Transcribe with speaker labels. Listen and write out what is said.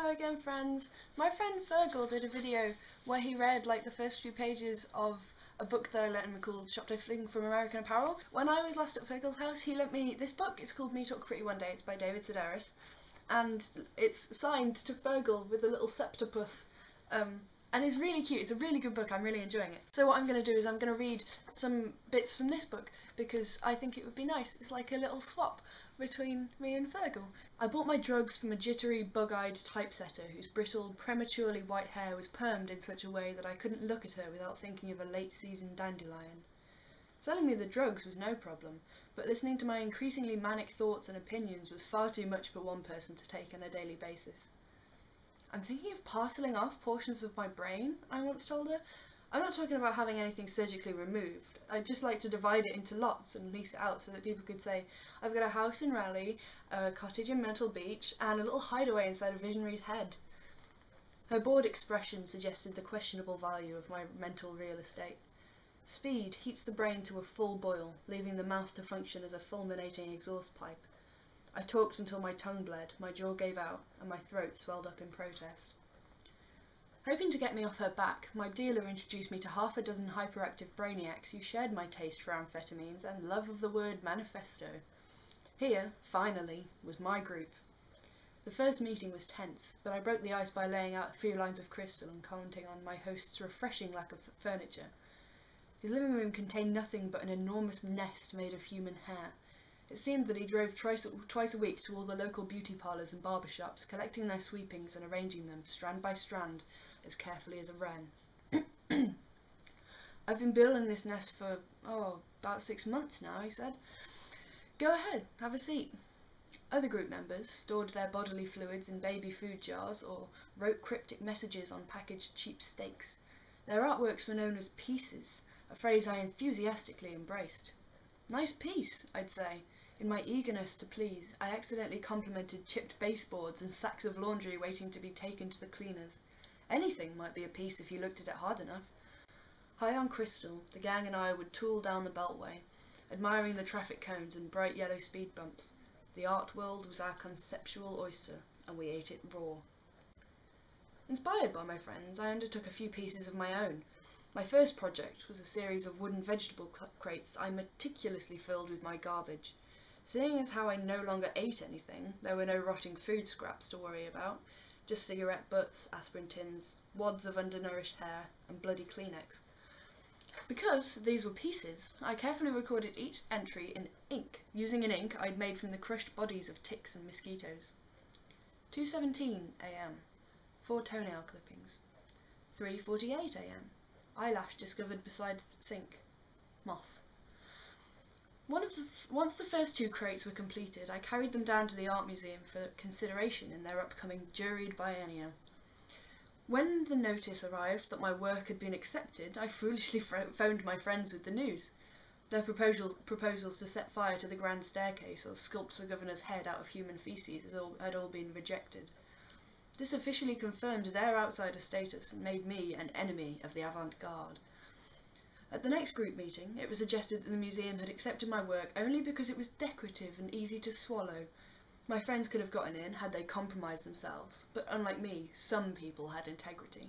Speaker 1: Hello again, friends. My friend Fergal did a video where he read like the first few pages of a book that I lent him called Shoplifting from American Apparel. When I was last at Fergal's house, he lent me this book. It's called Me Talk Pretty One Day. It's by David Sedaris, and it's signed to Fergal with a little septopus. And it's really cute. It's a really good book. I'm really enjoying it. So what I'm going to do is I'm going to read some bits from this book because I think it would be nice. It's like a little swap between me and Fergal. I bought my drugs from a jittery, bug-eyed typesetter whose brittle, prematurely white hair was permed in such a way that I couldn't look at her without thinking of a late-season dandelion. Selling me the drugs was no problem, but listening to my increasingly manic thoughts and opinions was far too much for one person to take on a daily basis. I'm thinking of parcelling off portions of my brain, I once told her. I'm not talking about having anything surgically removed. I'd just like to divide it into lots and lease it out so that people could say, I've got a house in Raleigh, a cottage in Myrtle Beach, and a little hideaway inside a visionary's head. Her bored expression suggested the questionable value of my mental real estate. Speed heats the brain to a full boil, leaving the mouth to function as a fulminating exhaust pipe. I talked until my tongue bled, my jaw gave out, and my throat swelled up in protest. Hoping to get me off her back, my dealer introduced me to half a dozen hyperactive brainiacs who shared my taste for amphetamines and love of the word manifesto. Here, finally, was my group. The first meeting was tense, but I broke the ice by laying out a few lines of crystal and commenting on my host's refreshing lack of furniture. His living room contained nothing but an enormous nest made of human hair. It seemed that he drove twice a week to all the local beauty parlours and barber shops, collecting their sweepings and arranging them, strand by strand, as carefully as a wren. I've been building this nest for, about 6 months now, he said. Go ahead, have a seat. Other group members stored their bodily fluids in baby food jars or wrote cryptic messages on packaged cheap steaks. Their artworks were known as pieces, a phrase I enthusiastically embraced. Nice piece, I'd say. In my eagerness to please, I accidentally complimented chipped baseboards and sacks of laundry waiting to be taken to the cleaners. Anything might be a piece if you looked at it hard enough. High on crystal, the gang and I would tool down the beltway, admiring the traffic cones and bright yellow speed bumps. The art world was our conceptual oyster, and we ate it raw. Inspired by my friends, I undertook a few pieces of my own. My first project was a series of wooden vegetable crates I meticulously filled with my garbage. Seeing as how I no longer ate anything, there were no rotting food scraps to worry about, just cigarette butts, aspirin tins, wads of undernourished hair, and bloody Kleenex. Because these were pieces, I carefully recorded each entry in ink, using an ink I'd made from the crushed bodies of ticks and mosquitoes. 2:17 a.m. 4 toenail clippings. 3:48 a.m. Eyelash discovered beside sink. Moth. Once the first 2 crates were completed, I carried them down to the art museum for consideration in their upcoming juried biennial. When the notice arrived that my work had been accepted, I foolishly phoned my friends with the news. Their proposals to set fire to the grand staircase or sculpt the governor's head out of human feces had all been rejected. This officially confirmed their outsider status and made me an enemy of the avant-garde. At the next group meeting, it was suggested that the museum had accepted my work only because it was decorative and easy to swallow. My friends could have gotten in had they compromised themselves, but unlike me, some people had integrity.